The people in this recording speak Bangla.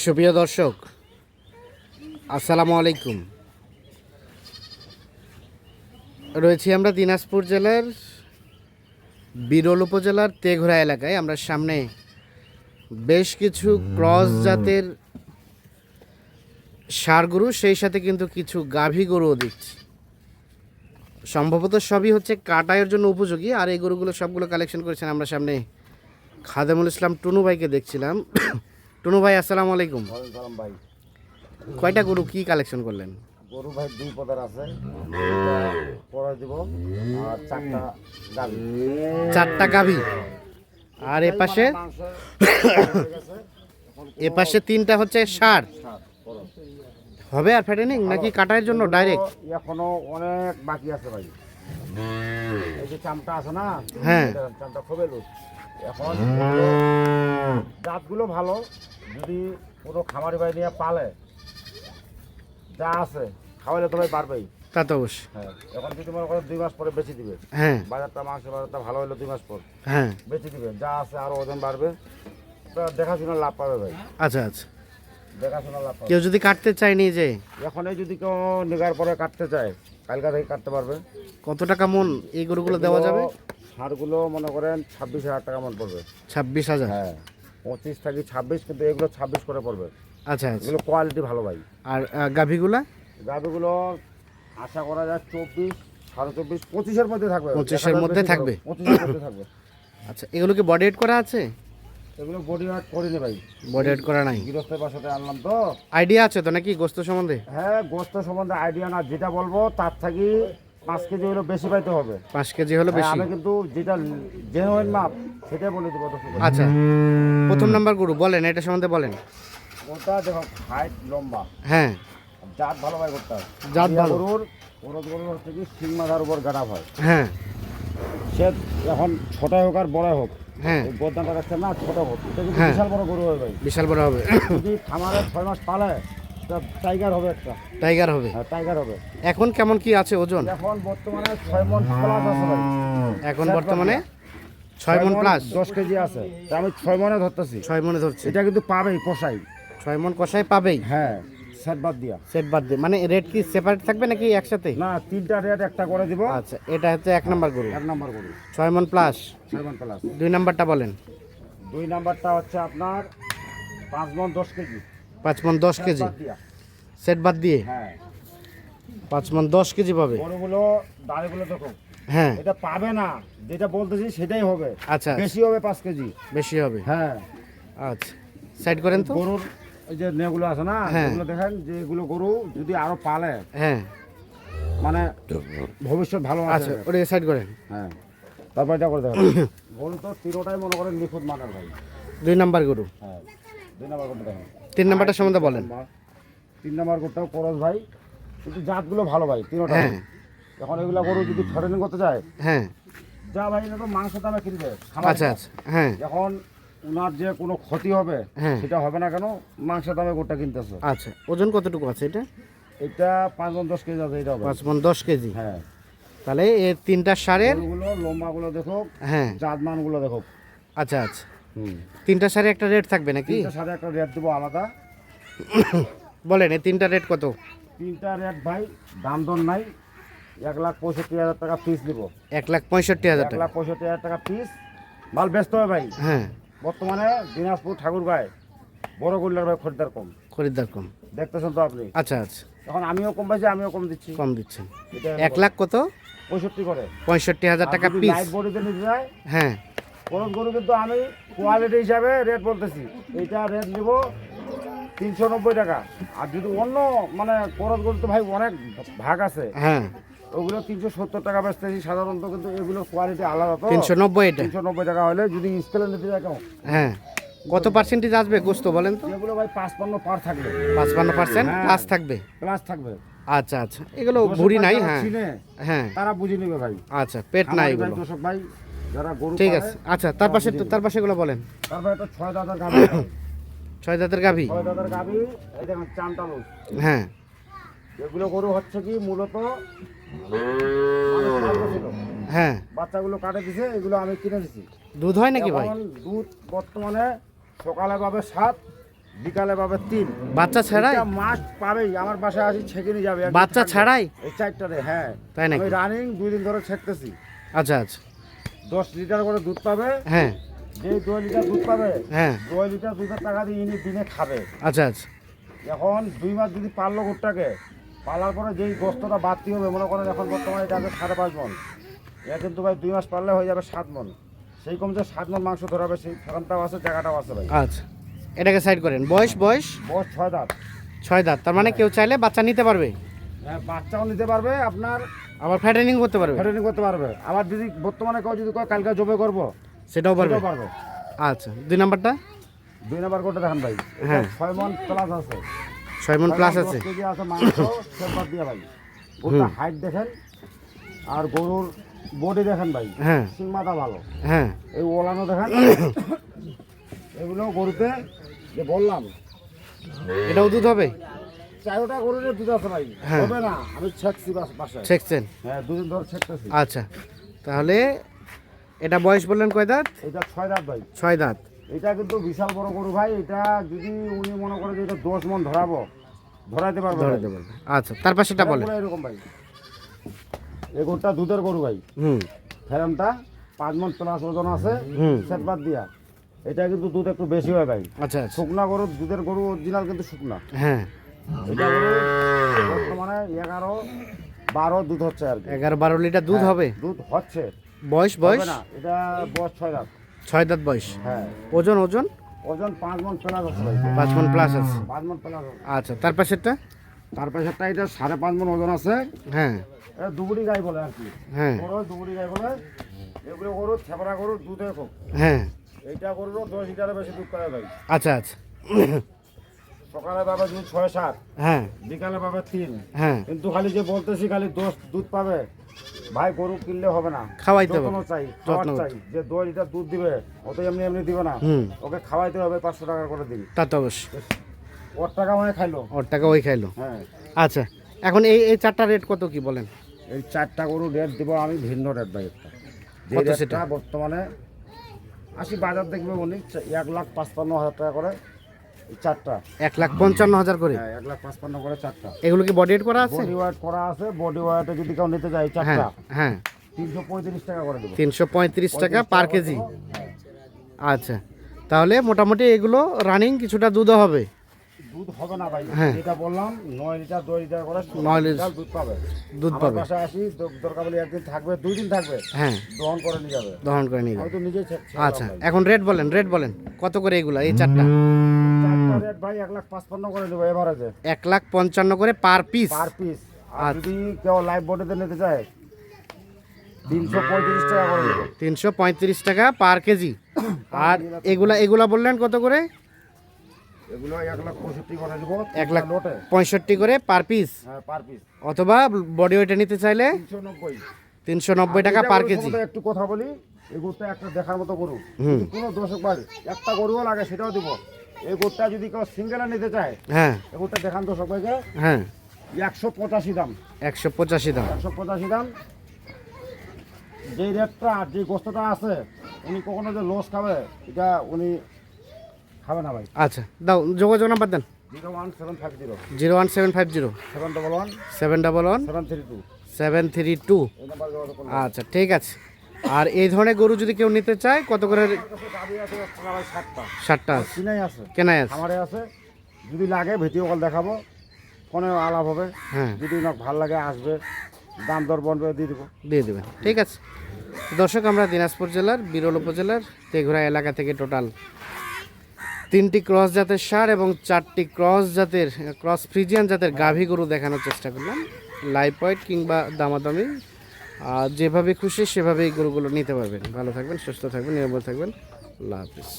সুপ্রিয় দর্শক, আসসালামু আলাইকুম। রয়েছি আমরা দিনাজপুর জেলার বিরল উপজেলার তেঘরা এলাকায়। আমরা সামনে বেশ কিছু ক্রস জাতের ষাঁড় গরু, সেই সাথে কিন্তু কিছু গাভী গরুও দেখছি। সম্ভবত সবই হচ্ছে কাটাইয়ের জন্য উপযোগী। আর এই গরুগুলো সবগুলো কালেকশন করেছেন আমরা সামনে খাদেমুল ইসলাম টুনু ভাইকে দেখছিলাম। টুনু ভাই, আসসালামু আলাইকুম। ভাই, কয়টা গরু কি কালেকশন করলেন? গরু ভাই দুই পদের আছে, পরে দিব আর চারটা গাভী। আর এপাশে তিনটা হচ্ছে ষাঁড় হবে। আর ফ্যাটেনিং নাকি কাটার জন্য ডাইরেক্ট? এখনো অনেক বাকি আছে ভাই। এই যে চামটা আছে না, হ্যাঁ, চামটা খুবই লুজ। এখন জাতগুলো ভালো, যদি কোনো খামারি ভাই নিয়ে পালে যা আছে খাওয়ালে তো ভাই বাড়বেই। তা তো অবশ্যই। হ্যাঁ, এখন যদি মনে করেন 2 মাস পরে বেঁচে দিবে, হ্যাঁ, বাজারটা মাংসের বাজারটা ভালো হলে 2 মাস পর হ্যাঁ বেঁচে দিবে, যা আছে আরো ওজন বাড়বে। দেখাশোনা লাভ পাবে ভাই, আচ্ছা আচ্ছা। দেখাশোনা লাভ পাবে। কেউ যদি কাটতে চায় নিজে, এখন যদি কেউ নিগার পরে কাটতে চায়, কালকা থেকে কাটতে পারবে। কত টাকা মন এই গরুগুলো দেওয়া যাবে? ষাঁড়গুলো মনে করেন 26,000 টাকা মন পড়বে। 26,000? হ্যাঁ, 25 থেকে 26, কিন্তু এগুলো 26 করে পড়বে। আচ্ছা আচ্ছা। এগুলো কোয়ালিটি ভালো ভাই। আর গাভীগুলা? গাভিগুলো আশা করা যায় 24, 24.5, 25-এর মধ্যে থাকবে। 25-এর মধ্যে থাকবে? 25-এর মধ্যে থাকবে। আচ্ছা, এগুলো কি বডি ওয়েট করা আছে? এগুলো বডি ওয়েট করিনি ভাই, বডি ওয়েট করা নাই। গৃহস্থের বাসাতে আনলাম তো। আইডিয়া আছে তো নাকি গোস্ত সম্বন্ধে? হ্যাঁ, গোস্ত সম্বন্ধে আইডিয়া না, যেটা বলবো তার থেকে 5 কেজি হলো বেশি পাইতে হবে। 5 কেজি হলো বেশি? আমি কিন্তু যেটা জেনুইন মাপ সেটাই বলে দেবো। আচ্ছা, প্রথম নাম্বার গরু বলেন, এটা সম্বন্ধে বলেন। ওটা দেখো হাইট লম্বা, হ্যাঁ, জাত ভালো ভাই করতে হয়। জাত ভালো। গরুর গরুর হচ্ছে কি সিং মাথার উপর গাড়া হয়। হ্যাঁ, সে এখন ছোটাই হোক আর বড়াই হোক, হ্যাঁ, গোদানটা রাখছে না ছোট হোক, এটা কিন্তু হ্যাঁ। বিশাল বড় গরু হয় ভাই। বিশাল বড় হবে। যদি খামারে 6 মাস পালে টাইগার হবে, একটা টাইগার হবে। হ্যাঁ, টাইগার হবে। এখন কেমন কি আছে ওজন? এখন বর্তমানে 6 মণ প্লাস আছে ভাই। এখন বর্তমানে 6 মণ প্লাস 10 কেজি আছে। তা আমি 6 মণে ধরতেছি। 6 মণে ধরছে। এটা কিন্তু পাবেই কষাই। 6 মণ কষাই পাবেই? হ্যাঁ, সেট বাদ দিয়া। সেট বাদ দিয়ে মানে রেট কি সেপারেট থাকবে নাকি একসাথে? না, 3টা রেট একটা করে দিব। আচ্ছা, এটা হচ্ছে 1 নাম্বার গরু। 1 নাম্বার গরু 6 মণ প্লাস। 6 মণ প্লাস। 2 নাম্বারটা বলেন। 2 নাম্বারটা হচ্ছে আপনার 5 মণ 10 কেজি। 5 মণ 10 কেজি বাদ দিয়া। সেট বাদ দিয়ে? হ্যাঁ, 5 মণ 10 কেজি পাবে। গরুগুলো দাঁড়িগুলো দেখো, হ্যাঁ, এটা পাবে না, যেটা বলতেছি সেটাই হবে। আচ্ছা, বেশি হবে 5 কেজি। বেশি হবে। হ্যাঁ, আচ্ছা, সাইড করেন তো। গরুর এই যে নেগুলো আছে না, হ্যাঁ। এগুলো দেখেন যে এগুলো গরু যদি আরো পালে হ্যাঁ, মানে ভবিষ্যৎ ভালো আচ্ছা, আছে। ওটা সাইড করেন। হ্যাঁ, তারপর এটা করে দেখেন। গরু তো তিনোটাই মনে করেন নিখুঁত মানের ভাই। 2 নাম্বার গরু। হ্যাঁ, 2 নাম্বার গরুটা দেখেন। 3 নাম্বারটা সম্বন্ধে বলেন। 3 নাম্বার গরুটাও করস ভাই, কিন্তু জাতগুলো ভালো ভাই তিনোটাই। হ্যাঁ। এখন এগুলা গরু যদি ফ্যাটেনিং করতে চায়, হ্যাঁ, যা ভাই এটা তো মাংস দামে কিনবে। আচ্ছা আচ্ছা, হ্যাঁ, এখন উনার যে কোনো ক্ষতি হবে হ্যাঁ, সেটা হবে না, কেন মাংসের দামে গরুটা কিনতেছে। আচ্ছা। ওজন কতটুকু আছে এটা? এটা 5 মণ 10 কেজি আছে। এটা হবে 5 মণ 10 কেজি। হ্যাঁ। তাহলে এই 3টা ষাঁড়ের, গরুগুলো লম্বাগুলো দেখো, হ্যাঁ, জাতমানগুলো দেখো। আচ্ছা আচ্ছা। 3টা ষাঁড়ে একটা রেট থাকবে নাকি? 3টার সাথে একটা রেট দেবো আলাদা। বলেন এই 3টা রেট কত? 3টা রেট ভাই দাম দর নাই, 1,65,000 টাকা পিস দিব। 1,65,000 টাকা? 1,65,000 টাকা পিস। মাল ব্যস্ত হবে ভাই। হ্যাঁ, বর্তমানে দিনাজপুর ঠাকুরগাঁয় বড় গল্লার ভাই খরিদ্দার কম। খরিদ্দার কম? দেখতেছেন তো আপনি। আচ্ছা আচ্ছা, এখন আমিও কম পাইছি, আমিও কম দিচ্ছি। কম দিচ্ছেন। এটা 1 লাখ কত? 65 করে। 65,000 টাকা পিস? লাইট বডিতে নিতে যায় হ্যাঁ, খরচ গরু, কিন্তু আমি কোয়ালিটি হিসাবে রেট বলতেছি। এইটা রেট নিব 390 টাকা। আর যদি অন্য মানে খরচ গরু তো ভাই অনেক ভাগ আছে, হ্যাঁ, ওগুলো 370 টাকা বেচতেছি সাধারণত, কিন্তু এগুলো কোয়ালিটি আলাদা তো। 390 এটা? 390 টাকা হলে যদি স্কেলে নিতে যায় কেমন? হ্যাঁ, কত পার্সেন্টেজ আসবে গোস্ত বলেন তো? এগুলো ভাই 55 পার থাকবে। 55% হ্যাঁ। প্লাস থাকবে? প্লাস থাকবে। আচ্ছা আচ্ছা, এগুলো ভুড়ি নাই? যারা হ্যাঁ, চিনে, হ্যাঁ, তারা বুঝে নেবে ভাই। আচ্ছা, পেট নাই আমার ভাই, এগুলো? দর্শক ভাই যারা গরু ঠিক পালে, আছে। আচ্ছা, তার পাশে তার পাশে এগুলো বলেন। তারপর একটা 6 দাঁতের গাভী। 6 দাঁতের গাভী? 6 দাঁতের গাভী, এই দেখেন চামটা লুজ। হ্যাঁ, এগুলো গরু হচ্ছে কি মূলত হ্যাঁ, বাচ্চাগুলো কাটে দিছে, এগুলো আমি কিনে দিছি। দুধ হয় নাকি ভাই? এখন দুধ বর্তমানে সকালে পাবে 7, বিকালে পাবে 3। বাচ্চা ছাড়াই? মাস্ট পাবেই, আমার বাসায় আসি ছেঁকে নিয়ে যাবে একদিন বাচ্চা থাকবে। ছাড়াই? এই 4টারে, হ্যাঁ। তাই নাকি? আমি রানিং 2 দিন ধরে ছেঁকতেছি। আচ্ছা আচ্ছা। 10 লিটার করে দুধ পাবে। হ্যাঁ যে 2 লিটার দুধ পাবে, হ্যাঁ 2 লিটার দুধের টাকা দিয়ে ইনি দিনে খাবে। আচ্ছা আচ্ছা। এখন 2 মাস যদি পারলো গরুটাকে, পালার পরে যেই গোস্তটা বাড়তি হবে, মনে করেন এখন বর্তমানে এটা আছে 5.5 মন, এটা কিন্তু ভাই 2 মাস পারলে হয়ে যাবে 7 মন। সেই কম যে 7 মন মাংস ধরাবে, সেই ফার্মটাও আছে, জায়গাটাও আছে ভাই। আচ্ছা, এটাকে সাইড করেন। বয়স বয়স বয়স 6 দাঁত। 6 দাঁত, তার মানে কেউ চাইলে বাচ্চা নিতে পারবে, হ্যাঁ, বাচ্চাও নিতে পারবে, আপনার আবার ফ্যাটেনিং করতে পারবে, ফেডারিং করতে পারবে। আবার যদি বর্তমানে কেউ যদি কয় কালকে জবে করবো, সেটাও পারবে। সেটাও পারবে। আচ্ছা, 2 নাম্বারটা? 2 নাম্বার কোটা দেখেন ভাই, হ্যাঁ। 6 মন প্লাস আছে। 6 মন প্লাস আছে। 10 কেজি আছে মাংস, সেলবাদ দিয়ে ভাই। গরুটা হাইট দেখেন, আর গরুর বডি দেখেন ভাই, হ্যাঁ সিং মাথা ভালো। হ্যাঁ এই ওলানো দেখেন, এগুলো গরুতে যে বললাম, এটাও দুধ হবে? 4টা গরুর দুধ আছে ভাই। হ্যাঁ। হবে না, আমি ছেকছি বাসায়। ছেকছেন? হ্যাঁ, 2 দিন ধরে ছেকতেছি। আচ্ছা, তাহলে এটা বয়স বললেন কয় দাঁত? এটা 6 দাঁত ভাই। 6 দাঁত। এটা কিন্তু বিশাল বড় গরু ভাই। এটা যদি উনি মনে করে যে এটা 10 মন ধরাবো, ধরাইতে পারবে ভাই। ধরাতে পারবে। আচ্ছা, তার পাশেটা বলেন। পুরো এরকম ভাই, এই গরুটা দুধের গরু ভাই। হুম ফেরামটা 5 মন প্লাস ওজন আছে, হুম। সেটবাদ দিয়া। এটা কিন্তু দুধ একটু বেশি হয় ভাই। আচ্ছা আচ্ছা। শুকনা গরু, দুধের গরু অরিজিনাল কিন্তু শুকনা। হ্যাঁ, এটা গরু বর্তমানে 11-12 দুধ হচ্ছে আর কি। 11-12 লিটার দুধ হ্যাঁ, হবে। দুধ হচ্ছে। বয়স হবে বয়স না, এটা বয়স 6 দাঁত। 6 দাঁত বয়স। হ্যাঁ, ওজন ওজন ওজন 5 মন প্লাস আছে ভাই। 5 মন প্লাস আছে। 5 মন প্লাস আছে। আচ্ছা, তার পাশেরটা? তার পাশেরটা এটা 5.5 মন ওজন আছে। হ্যাঁ এটা দুবুরি গাই বলে আর কি। হ্যাঁ বড় দুবুরি গাই বলে। এগুলো গরু ছেপড়া গরুর দুধে খুব। হ্যাঁ। এইটা গরুরও 10 লিটারের বেশি দুধ পাবে ভাই। আচ্ছা আচ্ছা। সকালে পাবে দুধ 6-7, হ্যাঁ বিকালে পাবে 3। হ্যাঁ, কিন্তু খালি যে বলতেছি খালি 10 দুধ পাবে ভাই, গরু কিনলে হবে না। খাওয়াইতে হবে। যত্ন চাই, খাওয়ার যত্ন। চাই। যে 2 লিটার দুধ দিবে, ও তো এমনি এমনি দিবে না। হুম। ওকে খাওয়াইতে হবে 500 টাকা করে দিন। তা তো অবশ্যই। ওর টাকা মানে খাইলো। ওর টাকা ওই খাইলো। হ্যাঁ, আচ্ছা, এখন এই এই 4টা রেট কত কি বলেন? এই 4টা গরু রেট দিব আমি ভিন্ন রেট ভাই। একটা যে কত রেটটা সেটা? বর্তমানে আসি বাজার দেখবে উনি 1,55,000 টাকা করে এই 4টা। 1,55,000 করে? হ্যাঁ, 1,55,000 করে 4টা। এগুলো কি বডি করা আছে? বডি ওয়েট করা আছে। বডি ওয়েটে যদি কেউ নিতে যায় হ্যাঁ 4টা, হ্যাঁ। 335 টাকা করে দেবো। 335 টাকা পার কেজি। হ্যাঁ। আচ্ছা, তাহলে মোটামুটি এগুলো রানিং কিছুটা দুধও হবে? দুধ হবে না ভাই, হ্যাঁ। যেটা বললাম 9 লিটার 10 লিটার করে 9 লিটার দুধ পাবে। দুধ আমার পাবে। বাসায় আসি, দরকার বলে একদিন থাকবে, 2 দিন থাকবে, হ্যাঁ, দহন করে নিয়ে যাবে। দহন করে নিয়ে আমি যাবে। তো নিজেই আচ্ছা, এখন রেট বলেন, রেট বলেন কত করে এগুলা এই 4টা? 4টা রেট ভাই 1,55,000 করে দেবো এভারেজে 1,55,000 করে পার পিস? Per piece. আর আচ্ছা। যদি কেউ লাইভ বডিতে নিতে চায় 335 টাকা করে দেবো। 335 টাকা পার কেজি। আর এগুলা এগুলা বললেন কত করে? এগুলো 1,65,000 করে দেবো। 1,65,000 লোটে। করে পার পিস। হ্যাঁ, পার পিস অথবা বডি ওয়েটে নিতে চাইলে 390। 390 টাকা এটা পার গরুর কেজি। সম্বন্ধে একটু কথা বলি, এই গরুটা একটা দেখার মতো গরু। হুম। যদি কোনো দর্শক ভাই একটা গরুও লাগে সেটাও দিব। এই গরুটা যদি কেউ সিঙ্গেলে নিতে চায়, হ্যাঁ এই গরুটা দেখান দর্শক ভাইকে, হ্যাঁ, 185 দাম। 185 দাম। 185 দাম। যেই রেটটা আর যে গোস্তটা আছে, উনি কখনো যে লস খাবে এটা উনি খাবে না ভাই। আচ্ছা, দাও যোগাযোগ নাম্বার দেন। 01750 01750 711 711 732 732। এই নাম্বার যোগাযোগ করুন। আচ্ছা, ঠিক আছে। আর এই ধরনের গরু যদি কেউ নিতে চায় কত করে? আমার কাছে গাড়ি আছে একটা ভাই 7টা। 60টা আছে, কিনাই আছে, কেনাই আছে। আমারে আছে। যদি লাগে ভিডিও কল দেখাবো, ফোনে আলাপ হবে। হ্যাঁ, যদি না ভালো লাগে আসবে, দাম দর বনবে, দিয়ে দেবো। দিয়ে দেবেন, ঠিক আছে। দর্শক, আমরা দিনাজপুর জেলার বিরল উপজেলার তেঘুরা এলাকা থেকে টোটাল 3টি ক্রস জাতের ষাঁড় এবং 4টি ক্রস ফ্রিজিয়ান জাতের গাভী গরু দেখানোর চেষ্টা করলাম। লাইভ ওয়েট কিংবা দামাদামি যেভাবে খুশি সেভাবেই গরুগুলো নিতে পারবেন। ভালো থাকবেন, সুস্থ থাকবেন, নিরাপদ থাকবেন। আল্লাহ হাফিজ।